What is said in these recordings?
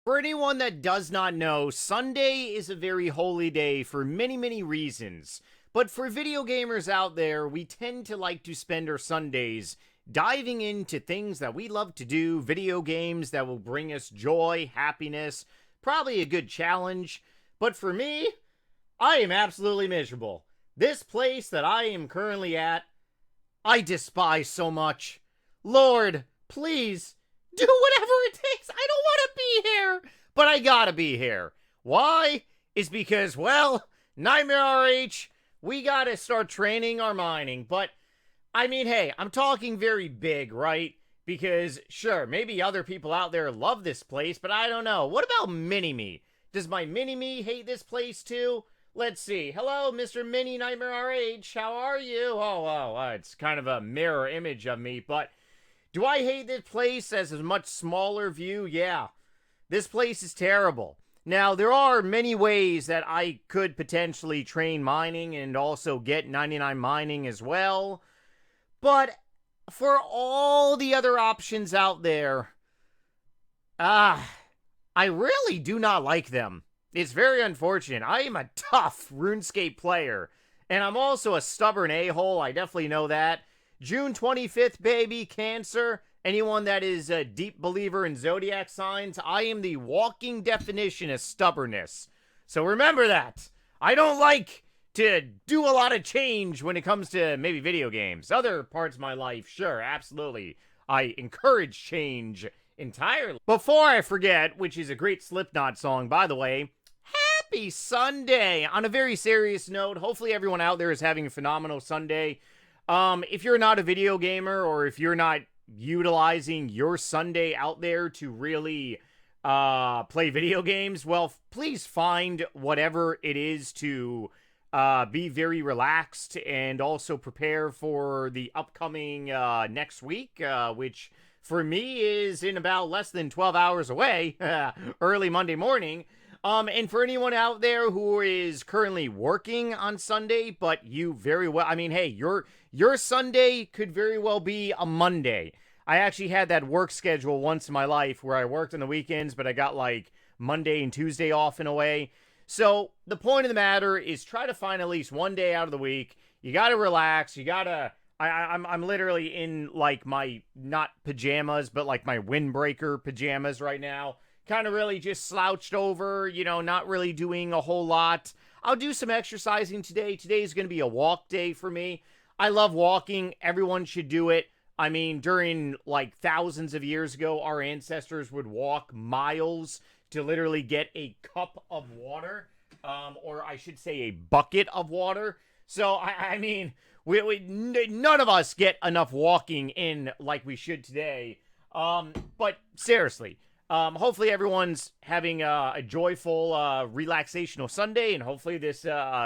For anyone that does not know, Sunday is a very holy day for many, many reasons. But for video gamers out there, we tend to like to spend our Sundays diving into things that we love to do, video games that will bring us joy, happiness, probably a good challenge. But for me, I am absolutely miserable. This place that I am currently at, I despise so much. Lord, please, do whatever it takes. I don't want to be here, but I gotta be here. Why? Is because, well, NightmareRH, we gotta start training our mining. But, I mean, hey, I'm talking very big, right? Because, sure, maybe other people out there love this place, but I don't know. What about Mini-Me? Does my Mini-Me hate this place too? Let's see. Hello, Mr. Mini NightmareRH. How are you? Oh, it's kind of a mirror image of me, but do I hate this place as a much smaller view? Yeah. This place is terrible. Now, there are many ways that I could potentially train mining and also get 99 mining as well. But for all the other options out there, I really do not like them. It's very unfortunate. I am a tough RuneScape player, and I'm also a stubborn a-hole. I definitely know that. June 25th, baby, Cancer. Anyone that is a deep believer in zodiac signs, I am the walking definition of stubbornness. So remember that. I don't like to do a lot of change when it comes to maybe video games. Other parts of my life, sure, absolutely. I encourage change entirely. Before I forget, which is a great Slipknot song, by the way, happy Sunday! On a very serious note, hopefully everyone out there is having a phenomenal Sunday. If you're not a video gamer, or if you're not utilizing your Sunday out there to really play video games, well, please find whatever it is to be very relaxed and also prepare for the upcoming next week, which for me is in about less than 12 hours away, early Monday morning. And for anyone out there who is currently working on Sunday, but you very well, I mean, hey, your Sunday could very well be a Monday. I actually had that work schedule once in my life where I worked on the weekends, but I got like Monday and Tuesday off in a way. So the point of the matter is try to find at least one day out of the week. You got to relax. You got to, I'm literally in like my, not pajamas, but like my windbreaker pajamas right now. Kind of really just slouched over, you know, not really doing a whole lot. I'll do some exercising today. Today's going to be a walk day for me. I love walking. Everyone should do it. I mean, during like thousands of years ago, our ancestors would walk miles to literally get a cup of water, or I should say a bucket of water. So, I mean, none of us get enough walking in like we should today. But seriously, hopefully everyone's having a joyful, relaxational Sunday, and hopefully this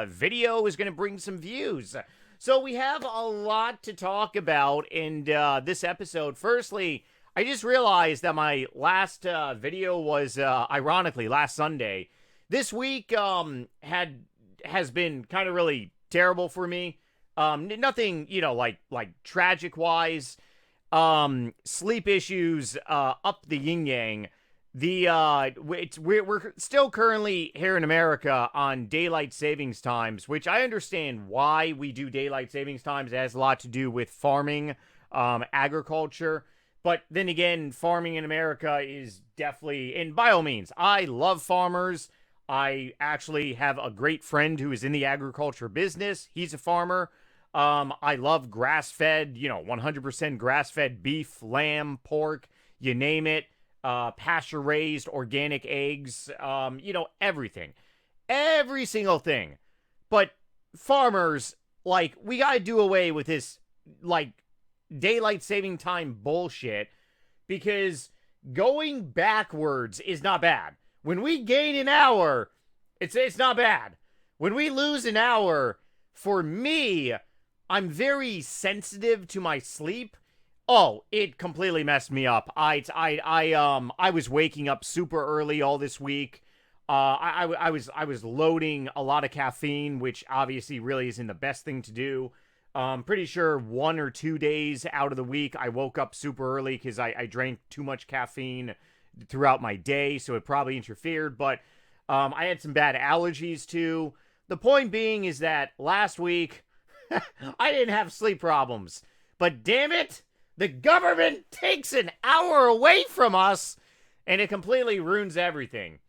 video is going to bring some views. So we have a lot to talk about in this episode. Firstly, I just realized that my last video was, ironically, last Sunday. This week has been kind of really terrible for me. Nothing, you know, like tragic-wise. Sleep issues, up the yin-yang. We're still currently here in America on daylight savings times, which I understand why we do daylight savings times. It has a lot to do with farming, agriculture. But then again, farming in America is definitely, and by all means, I love farmers. I actually have a great friend who is in the agriculture business. He's a farmer. I love grass-fed, 100% grass-fed beef, lamb, pork, you name it. Pasture-raised organic eggs, everything. Every single thing. But farmers, like, we gotta do away with this, like, daylight saving time bullshit, because going backwards is not bad. When we gain an hour, it's not bad. When we lose an hour, for me, I'm very sensitive to my sleep. Oh, it completely messed me up. I was waking up super early all this week. I was loading a lot of caffeine, which obviously really isn't the best thing to do. Pretty sure 1 or 2 days out of the week, I woke up super early because I drank too much caffeine throughout my day, so it probably interfered. But I had some bad allergies too. The point being is that last week I didn't have sleep problems, but damn it, the government takes an hour away from us, and it completely ruins everything.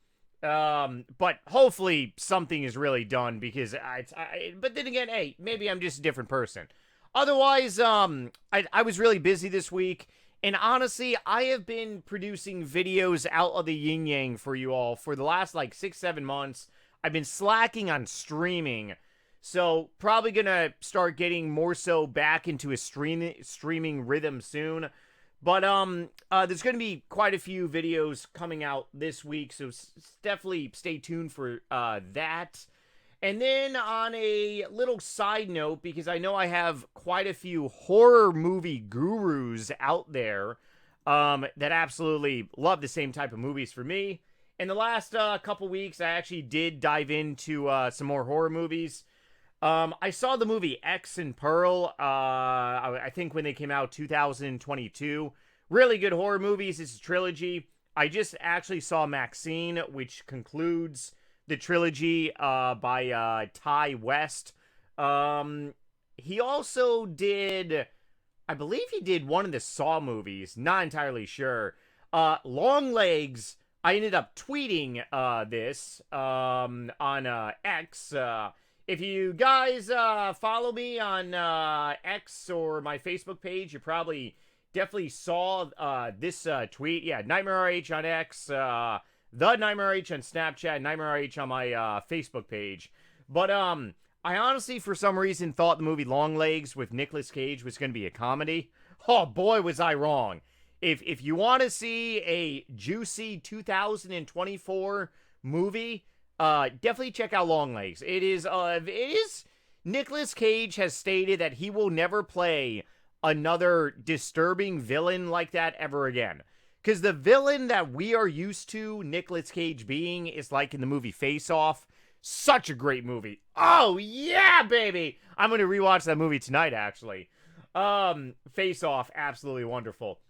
But hopefully something is really done, because but then again, hey, maybe I'm just a different person. Otherwise, I was really busy this week, and honestly, I have been producing videos out of the yin yang for you all for the last like 6-7 months. I've been slacking on streaming, so probably gonna start getting more so back into a streaming rhythm soon. But there's gonna be quite a few videos coming out this week, so definitely stay tuned for that. And then on a little side note, because I know I have quite a few horror movie gurus out there that absolutely love the same type of movies for me. In the last couple weeks, I actually did dive into some more horror movies. I saw the movie X and Pearl, I think when they came out, 2022. Really good horror movies. It's a trilogy. I just actually saw Maxine, which concludes the trilogy by Ty West. He also did, I believe he did one of the Saw movies. Not entirely sure. Long Legs, I ended up tweeting this on X. If you guys follow me on X or my Facebook page, you probably definitely saw this tweet. Yeah, NightmareRH on X, the NightmareRH on Snapchat, NightmareRH on my Facebook page. But I honestly, for some reason, thought the movie Long Legs with Nicolas Cage was going to be a comedy. Oh boy, was I wrong. If you want to see a juicy 2024 movie, definitely check out Long Legs. It is Nicolas Cage has stated that he will never play another disturbing villain like that ever again. Because the villain that we are used to Nicolas Cage being is like in the movie Face Off. Such a great movie. Oh, yeah, baby! I'm going to rewatch that movie tonight, actually. Face Off, absolutely wonderful.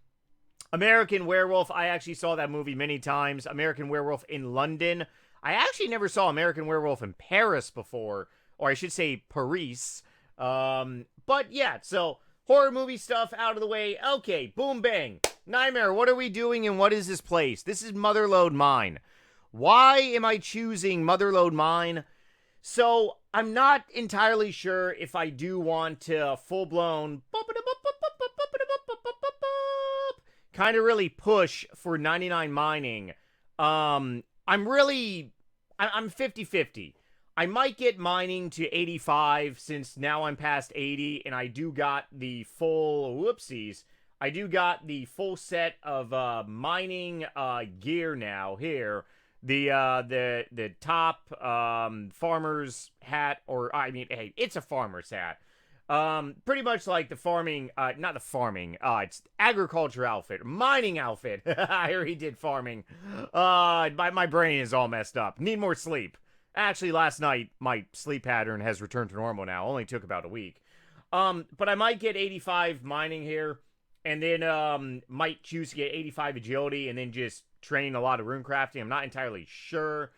American Werewolf, I actually saw that movie many times. American Werewolf in London. I actually never saw American Werewolf in Paris before, or I should say Paris. But yeah, so horror movie stuff out of the way. Okay, boom, bang. Nightmare, what are we doing and what is this place? This is Motherlode Mine. Why am I choosing Motherlode Mine? So, I'm not entirely sure if I do want to full-blown kind of really push for 99 mining. I'm 50-50. I might get mining to 85 since now I'm past 80 and I do got the full, whoopsies, I do got the full set of mining gear now here. The top farmer's hat, or I mean, hey, it's a farmer's hat. Pretty much like the farming, not the farming, it's agriculture outfit, mining outfit. I already did farming. My brain is all messed up. Need more sleep. Actually, last night, my sleep pattern has returned to normal now. Only took about a week. But I might get 85 mining here, and then, might choose to get 85 agility, and then just train a lot of runecrafting. I'm not entirely sure.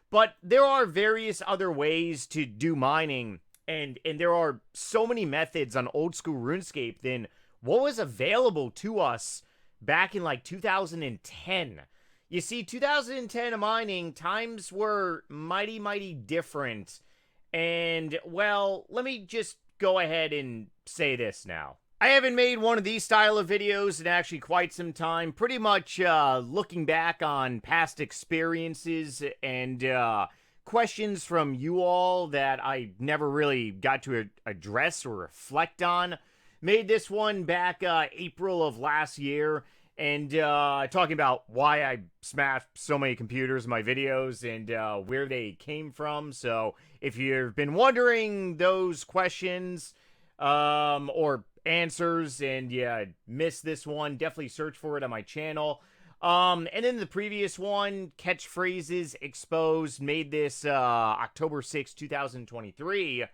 But there are various other ways to do mining, and there are so many methods on old school RuneScape than what was available to us back in like 2010. You see, 2010 mining, times were mighty, mighty different. And, well, let me just go ahead and say this now. I haven't made one of these style of videos in actually quite some time. Pretty much looking back on past experiences and questions from you all that I never really got to address or reflect on. Made this one back April of last year, and talking about why I smashed so many computers in my videos and where they came from. So if you've been wondering those questions or answers and missed this one, definitely search for it on my channel. And then the previous one, Catchphrases Exposed, made this October 6, 2023.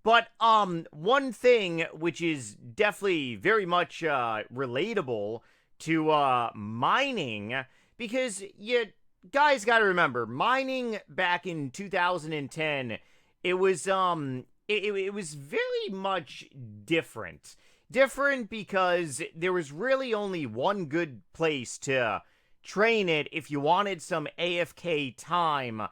But one thing which is definitely very much relatable to mining, because you guys got to remember, mining back in 2010, it was it was very much different. Different because there was really only one good place to train it if you wanted some AFK time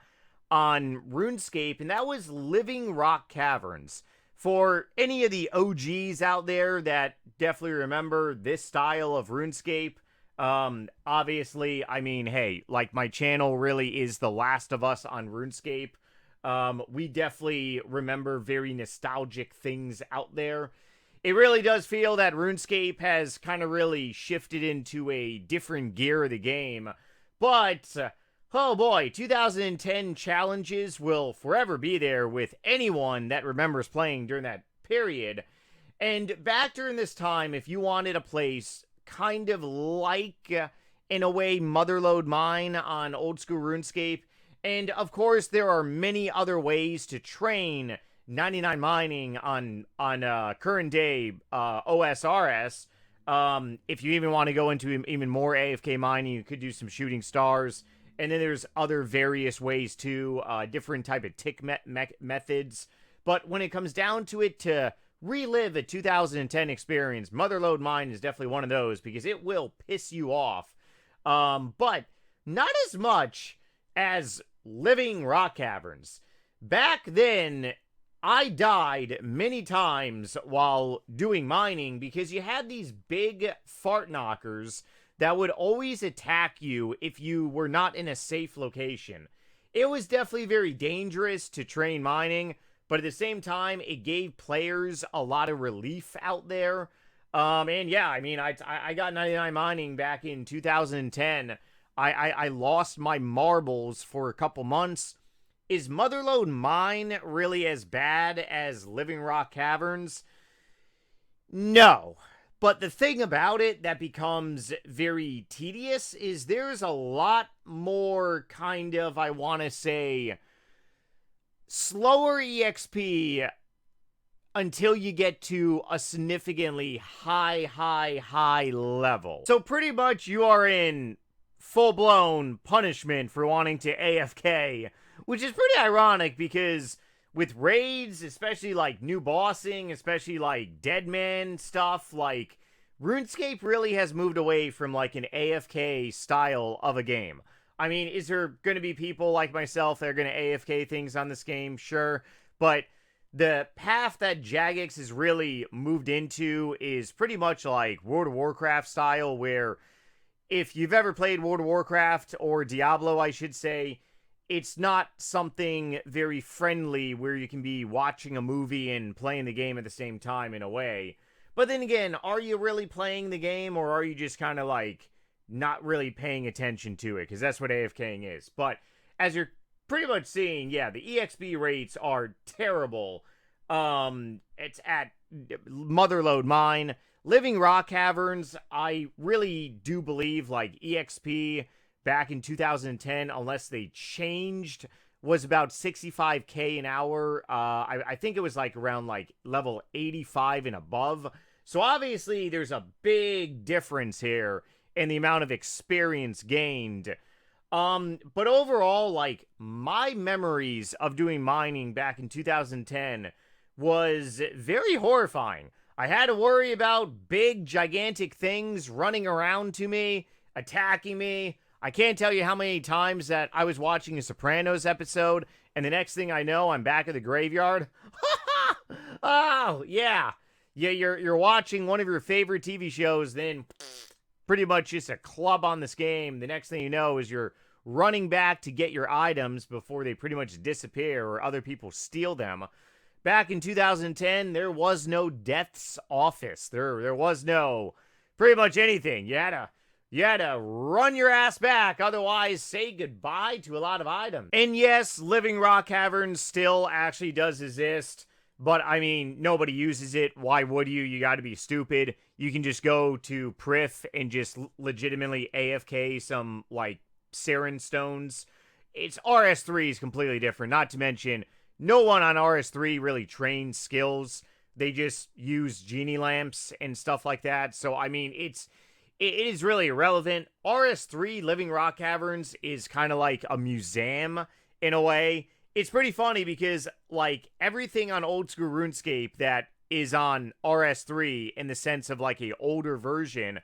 on RuneScape, and that was Living Rock Caverns. For any of the OGs out there that definitely remember this style of RuneScape, obviously, I mean, hey, like, my channel really is The Last of Us on RuneScape. We definitely remember very nostalgic things out there. It really does feel that RuneScape has kind of really shifted into a different gear of the game. But, oh boy, 2010 challenges will forever be there with anyone that remembers playing during that period. And back during this time, if you wanted a place kind of like, in a way, Motherlode Mine on old school RuneScape, and of course there are many other ways to train 99 mining on current day OSRS. If you even want to go into even more AFK mining, you could do some shooting stars. And then there's other various ways too, different type of tick methods. But when it comes down to it, to relive a 2010 experience, Motherlode Mine is definitely one of those, because it will piss you off. But not as much as Living Rock Caverns. Back then, I died many times while doing mining because you had these big fart knockers that would always attack you if you were not in a safe location. It was definitely very dangerous to train mining, but at the same time, it gave players a lot of relief out there. And yeah, I mean, I got 99 mining back in 2010. I lost my marbles for a couple months. Is Motherlode Mine really as bad as Living Rock Caverns? No. But the thing about it that becomes very tedious is there's a lot more kind of, I want to say, slower EXP until you get to a significantly high level. So pretty much you are in full-blown punishment for wanting to AFK, which is pretty ironic because with raids, especially like new bossing, especially like Deadman stuff, like RuneScape really has moved away from like an AFK style of a game. I mean, is there going to be people like myself that are going to AFK things on this game? Sure. But the path that Jagex has really moved into is pretty much like World of Warcraft style, where if you've ever played World of Warcraft, or Diablo, I should say, it's not something very friendly where you can be watching a movie and playing the game at the same time in a way. But then again, are you really playing the game, or are you just kind of like not really paying attention to it? Because that's what AFKing is. But as you're pretty much seeing, yeah, the EXP rates are terrible. It's at Motherlode Mine. Living Rock Caverns, I really do believe, like, EXP back in 2010, unless they changed, was about 65k an hour. I think it was like around like level 85 and above. So obviously there's a big difference here in the amount of experience gained. But overall, like, my memories of doing mining back in 2010 was very horrifying. I had to worry about big, gigantic things running around to me, attacking me. I can't tell you how many times that I was watching a Sopranos episode, and the next thing I know, I'm back at the graveyard. Oh, yeah. Yeah, you're watching one of your favorite TV shows, then pretty much just a club on this game. The next thing you know is you're running back to get your items before they pretty much disappear or other people steal them. Back in 2010, there was no Death's Office. There was no pretty much anything. You had to run your ass back, otherwise say goodbye to a lot of items. And yes, Living Rock Caverns still actually does exist, but I mean, nobody uses it. Why would you? You gotta be stupid. You can just go to Prif and just legitimately AFK some, like, Saren stones. It's RS3 is completely different, not to mention no one on RS3 really trains skills. They just use genie lamps and stuff like that. So, I mean, it's it is really irrelevant. RS3 Living Rock Caverns is kind of like a museum in a way. It's pretty funny because like everything on old school RuneScape that is on RS3 in the sense of like a older version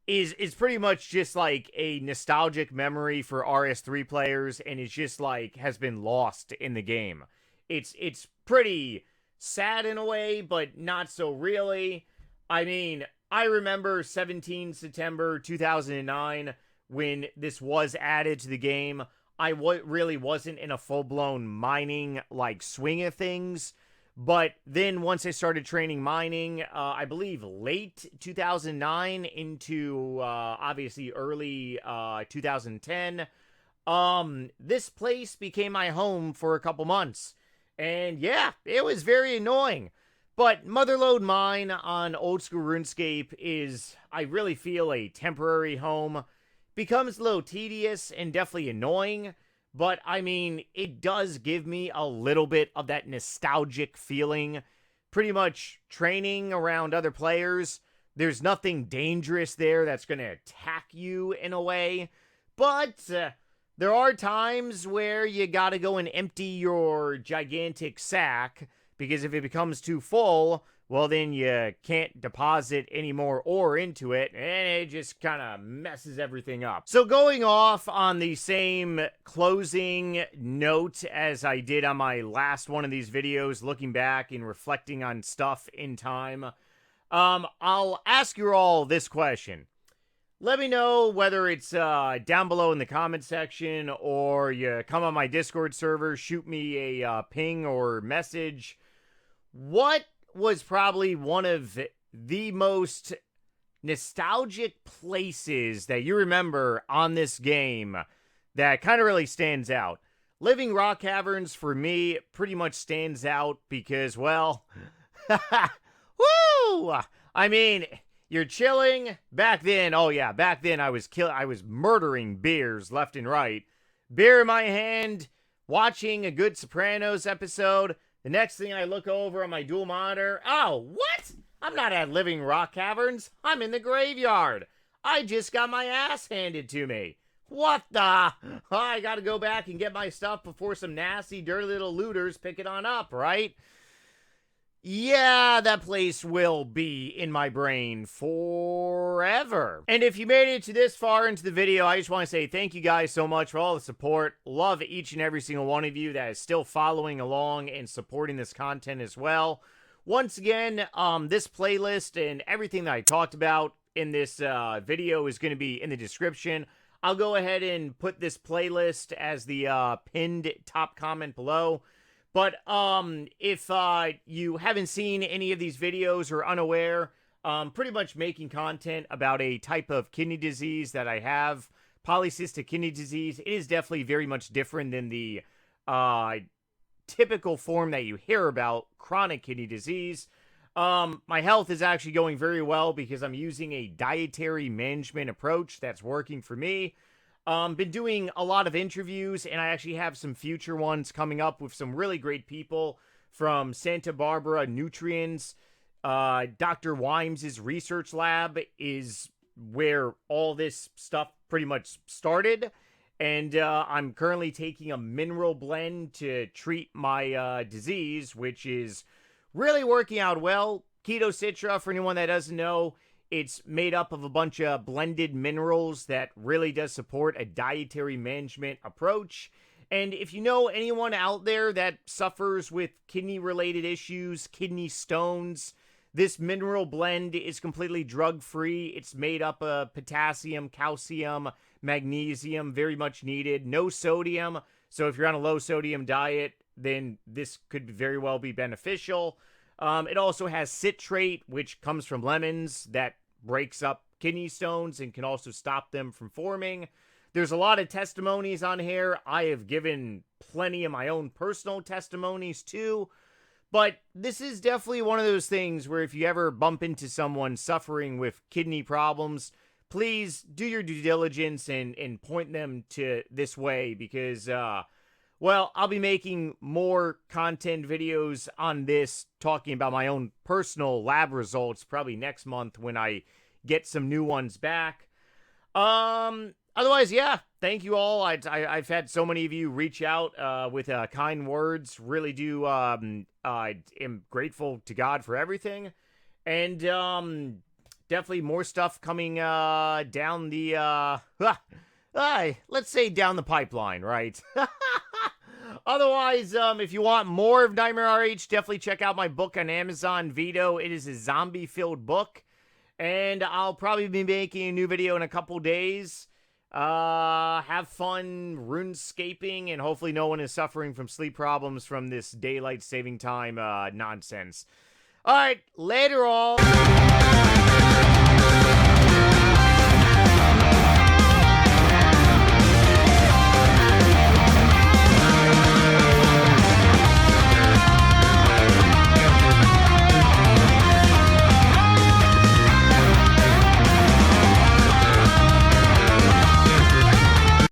is pretty much just like a nostalgic memory for RS3 players, and it's just like has been lost in the game. It's pretty sad in a way, but not so really. I mean, I remember 17 September 2009 when this was added to the game. I really wasn't in a full-blown mining like swing of things. But then once I started training mining, I believe late 2009 into obviously early 2010, this place became my home for a couple months. And yeah, it was very annoying. But Motherlode Mine on old school RuneScape is, I really feel, a temporary home. Becomes a little tedious and definitely annoying. But, I mean, it does give me a little bit of that nostalgic feeling. Pretty much training around other players. There's nothing dangerous there that's going to attack you in a way. But there are times where you got to go and empty your gigantic sack. Because if it becomes too full, well, then you can't deposit any more ore into it, and it just kind of messes everything up. So going off on the same closing note as I did on my last one of these videos, looking back and reflecting on stuff in time, I'll ask you all this question. Let me know whether it's down below in the comment section, or you come on my Discord server, shoot me a ping or message. What was probably one of the most nostalgic places that you remember on this game that kind of really stands out? Living Rock Caverns, for me, pretty much stands out because, well, woo! I mean, you're chilling. Back then, oh yeah, back then I was murdering beers left and right. Beer in my hand, watching a good Sopranos episode. The next thing I look over on my dual monitor, oh, what? I'm not at Living Rock Caverns. I'm in the graveyard. I just got my ass handed to me. What the? Oh, I gotta go back and get my stuff before some nasty, dirty little looters pick it on up, right? Yeah, that place will be in my brain forever. And if you made it to this far into the video, I just want to say thank you guys so much for all the support. Love each and every single one of you that is still following along and supporting this content as well. Once again, this playlist and everything that I talked about in this video is going to be in the description. I'll go ahead and put this playlist as the pinned top comment below. But if you haven't seen any of these videos or unaware, pretty much making content about a type of kidney disease that I have, polycystic kidney disease. It is definitely very much different than the typical form that you hear about, chronic kidney disease. My health is actually going very well because I'm using a dietary management approach that's working for me. Been doing a lot of interviews, and I actually have some future ones coming up with some really great people from Santa Barbara Nutrients. Dr. Wimes' research lab is where all this stuff pretty much started. And I'm currently taking a mineral blend to treat my disease, which is really working out well. KetoCitra, for anyone that doesn't know, it's made up of a bunch of blended minerals that really does support a dietary management approach. And if you know anyone out there that suffers with kidney-related issues, kidney stones, this mineral blend is completely drug-free. It's made up of potassium, calcium, magnesium, very much needed. No sodium, so if you're on a low-sodium diet, then this could very well be beneficial. It also has citrate, which comes from lemons, that breaks up kidney stones and can also stop them from forming. There's a lot of testimonies on here. I have given plenty of my own personal testimonies too. But this is definitely one of those things where if you ever bump into someone suffering with kidney problems, please do your due diligence and point them to this way because, well, I'll be making more content videos on this, talking about my own personal lab results probably next month when I get some new ones back. Otherwise, yeah, thank you all. I've had so many of you reach out with kind words. Really do. I am grateful to God for everything, and definitely more stuff coming down the let's say down the pipeline, right? Otherwise, if you want more of NightmareRH, definitely check out my book on Amazon Vito. It is a zombie-filled book, and I'll probably be making a new video in a couple days. Have fun RuneScaping, and hopefully no one is suffering from sleep problems from this daylight saving time nonsense. All right, later all.